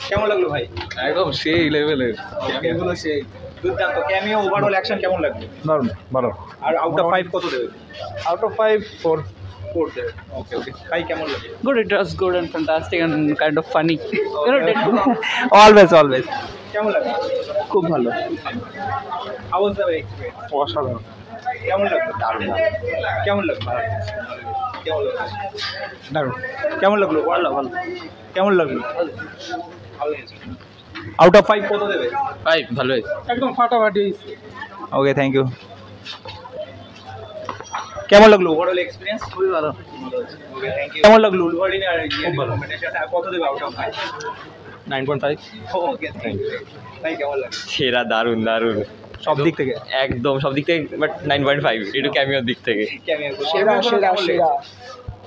কেমন লাগলো ভাই? একদম সেই লেভেলের, এগুলো সেই দুর্দান্ত। ক্যামিও ওভারঅল অ্যাকশন কেমন লাগলো? দারুণ ভালো। আর আউট অফ 5 কত দেবে? Out of 5 4। 4 দেবে। ওকে ওকে। ভাই কেমন লাগলো? Good, it was good and fantastic and kind of funny. You know, always always. কেমন লাগলো? খুব ভালো। How was the experience? অসাধারণ। কেমন লাগলো? দারুণ। কেমন লাগলো? কেমন লাগলো? দারুণ। কেমন লাগলো? ভালো ভালো। কেমন লাগলো? ভালো লেগেছে। আউট অফ 5 কত দেবে? 5 ভালো হয়েছে। একদম ফাটাফাটি। Okay thank you. কেমন লাগলো ওভারঅল এক্সপেরিয়েন্স? খুবই ভালো। Okay thank you. কেমন লাগলো উলভারিন আর কম্বিনেশনটা কত দেবে out of 5? 9.5। Okay thank you. ভাই কেমন লাগলো? সেরা, দারুণ দারুণ সব দিক থেকে একদম, সব দিক থেকে, বাট 9.5 একটু ক্যামিওর দিক থেকে।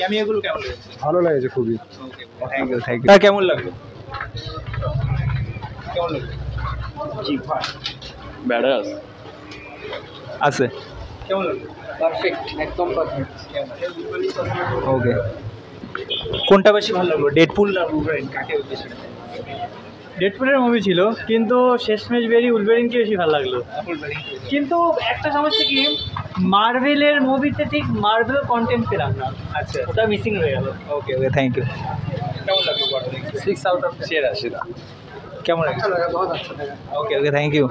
ক্যামিওগুলো কেমন লেগেছে? ভালো লেগেছে খুবই। Okay thank you thank you. কেমন লাগলো? কেমন লাগলো? জি ভাই ব্যাডাস আছে। কেমন লাগলো? পারফেক্ট, একদম পারফেক্ট। ওকে। কোনটা বেশি ভালো লাগলো, ডেডপুল না উলভারিন? কাকে বেশি? ডেডপুলের মুভি ছিল, কিন্তু শেষমেশ বেরিয়ে উলভারিনকে বেশি ভালো লাগলো। কিন্তু একটা সমস্যা কি, মার্ভেলের মুভিতে ঠিক মার্ভেল কন্টেন্ট পেলাম না। আচ্ছা ওটা মিসিং হয়ে গেল। ওকে ওকে থ্যাংক ইউ। কেমন লাগলো? 6 out of 10। সেরা সেরা। কেমন লাগলো? ওকে ওকে থ্যাংক ইউ।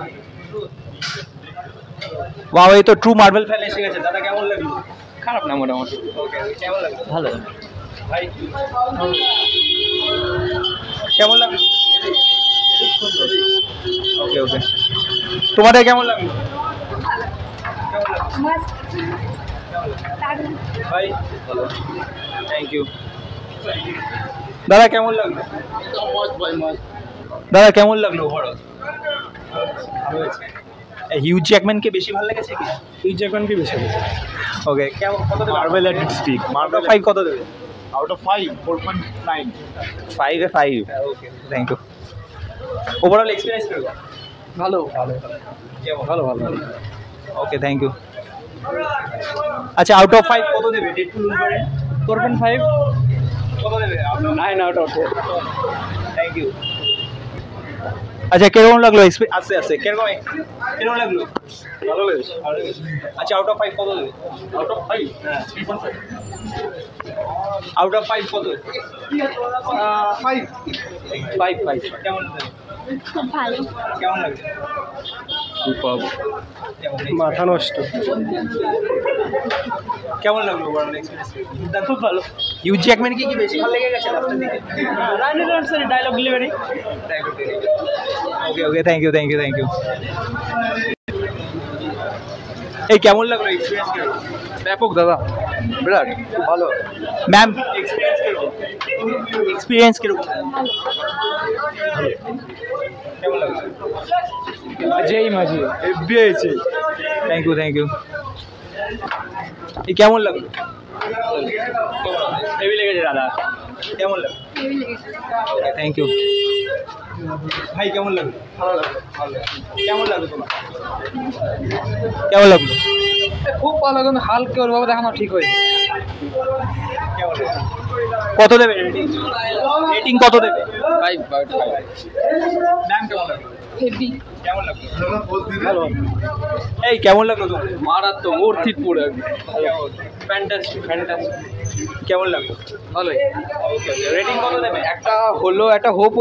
ওয়াও, এই তো ট্রু মার্ভেল ফ্যান এসে গেছে। দাদা কেমন লাগলো? খারাপ না মোটামুটি। ওকে কেমন লাগলো? ভালো। ভাই কেমন লাগলো? ওকে ওকে। তোমাদের কেমন লাগলো? ভাই ভালো থ্যাংক ইউ। দাদা কেমন লাগলো? দাদা কেমন লাগলো ওভারঅল? ভালো হয়েছে। হিউজ জ্যাকম্যানকে বেশি ভালো লেগেছে কি? হিউজ জ্যাকম্যানকে বেশি লেগেছে। ওকে কেমন কত দেবে? Marvel at its peak. Marvel 5 কত দেবে? Out of 5 4.9। 5 এ 5। Okay thank you. Overall experience কেমন? ভালো। ভালো ভালো। Okay thank you. আচ্ছা আউট অফ 5 কত দেবে ডেডপুল উলভারিন? 4.5। কত দেবে? 9 out of 10। Thank you. আচ্ছা কিরকম লাগলো? আছে আছে কিরকম লাগলো? ভালো লেগেছে। আচ্ছা আউট অফ 5 কত দেবে? আউট অফ 5 হ্যাঁ 3.5। আউট অফ 5 কত? 5 5। কেমন দেবে? খুব ভালো। কেমন লাগছে? সুপার। কেমন মাথা নষ্ট। কেমন লাগলো ওভারঅল এক্সপেরিয়েন্স? খুব ভালো। হিউজ জ্যাকম্যান কি বেশি ভালো লেগে গেছে লাস্টের দিকে? রানি রেনসের dialogue delivery. Okay okay thank you thank you thank you. এই কেমন লাগলো এক্সপেরিয়েন্স? কেমন? ব্যাপক দাদা, বিরাট খুব ভালো। ম্যাম এক্সপেরিয়েন্স কিরকম? এক্সপেরিয়েন্স কিরকম? কেমন লাগলো? যেই মাঝি হেভি হয়েছে। Thank you thank you. এই কেমন লাগলো? হেভি লেগেছে দাদা। কেমন লাগলো? Okay thank you. ভাই কেমন লাগলো? ভালো লাগলো। কেমন লাগলো তোমার? কেমন লাগলো? খুব ভালো, কিন্তু হালকা ওরভাবে দেখানো ঠিক হয়েছে। কেমন লাগলো? কত দেবে রেটিং? রেটিং কত দেবে? 5 out of 5। ম্যাম কেমন লাগলো? হেভি। কেমন লাগলো? ভালো। এই কেমন লাগলো তোমার? মারাত্মক, অর্থিত পুরো ফ্যান্টাস্টিক ফ্যান্টাস্টিক। কেমন লাগলো? ভালোই। রেটিং কত দেবে? একটা হলো, একটা হোপ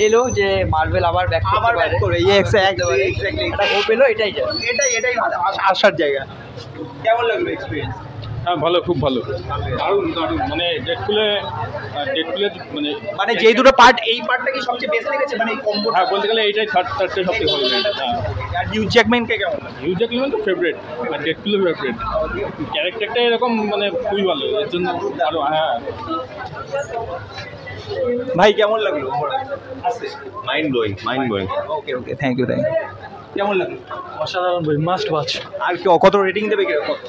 এলো যে মার্ভেল আবার ব্যাক আবার ব্যাক করে এক্স্যাক্টলি একটা হোপ এলো, এটাই যা। এটাই আসার জায়গা। কেমন লাগলো এক্সপেরিয়েন্স? হ্যাঁ ভালো, খুব ভালো, দারুণ দারুণ। মানে ডেডপুলের মানে যেই দুটো পার্ট, এই পার্টটা কি সবচেয়ে বেস্ট লেগেছে? মানে এই কম্বো? হ্যাঁ বলতে গেলে এইটাই থার্ডটা সবথেকে ভালো লেগেছে। হ্যাঁ আর হিউজ জ্যাকম্যানকে কেমন লাগলো? হিউজ জ্যাকম্যান তো ফেভারিট, আর ডেডপুলও ফেভারিট। ক্যারেক্টারটা এরকম মানে খুবই ভালো, এর জন্য আরও। হ্যাঁ ভাই কেমন লাগলো? Mind blowing, mind blowing. Okay okay thank you thank you. কেমন লাগলো? অসাধারণ বই, মাস্ট ওয়াচ। আর কত রেটিং দেবে? কত?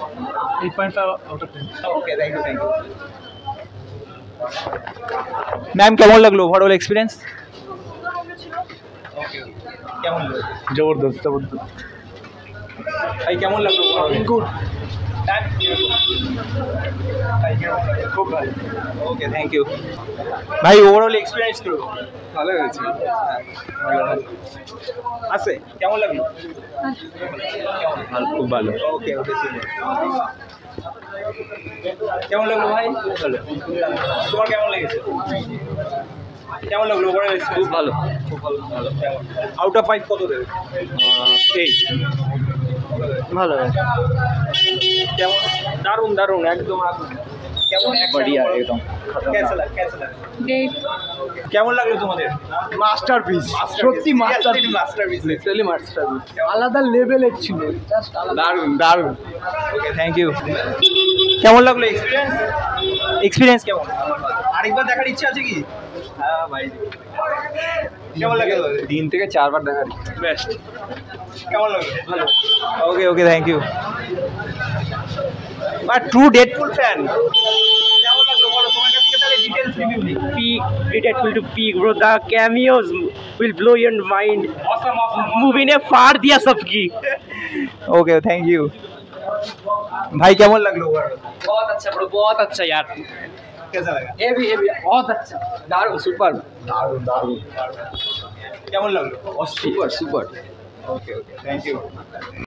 8.5 out of 10। Okay thank you thank you. Ma'am কেমন লাগলো ওভারঅল এক্সপিরিয়েন্স? ওকে কেমন লাগলো? জবরদস্ত জবরদস্ত। ভাই কেমন লাগলো? গুড। খুব ভালো। ওকে, থ্যাংক ইউ ভাই। ওভারঅল এক্সপিরিয়েন্স করবো ভালো হয়েছে। আছে কেমন লাগলো? খুব ভালো। ওকে ওকে, কেমন লাগলো ভাই? ভালো। তোমার কেমন লেগেছে? কেমন লাগলো ওভারঅল? খুব ভালো। খুব ভালো। ভালো। আউট অফ 5 কত দেবে? 8। ভালো। কেমন? দারুণ দারুণ, একদম কেমন? बढ़िया एकदम। कैसा लगा? কেমন লাগলো তোমাদের? মাস্টারপিস, সত্যি মাস্টারপিস, মাস্টারপিস, লিটারালি মাস্টারপিস, আলাদা লেভেলের ছিল, জাস্ট দারুণ দারুণ। ওকে, থ্যাংক ইউ। কেমন লাগলো এক্সপিরিয়েন্স? এক্সপিরিয়েন্স কেমন? আরেকবার দেখার ইচ্ছা আছে কি? হ্যাঁ ভাই। কেমন লাগে? 3 থেকে 4 বার দেখার। বেস্ট। কেমন লাগলো? ভালো। Okay okay, thank you. But true Deadpool fan, কেমন লাগলো বলো? তোমার কাছ থেকে তাহলে ডিটেইলস রিভিউ নিই। peak, Deadpool to peak, bro. The cameos will blow your mind. Movie ने फाड़ दिया सबकी. ओके, थैंक यू भाई। केमन लगलो? बहुत अच्छा ब्रो, बहुत अच्छा यार. कैसा लगा? हेवी हेवी, बहुत अच्छा. दारू सुपर. दारुण दारुण। केमन लगलो? Super super. Okay okay, thank you.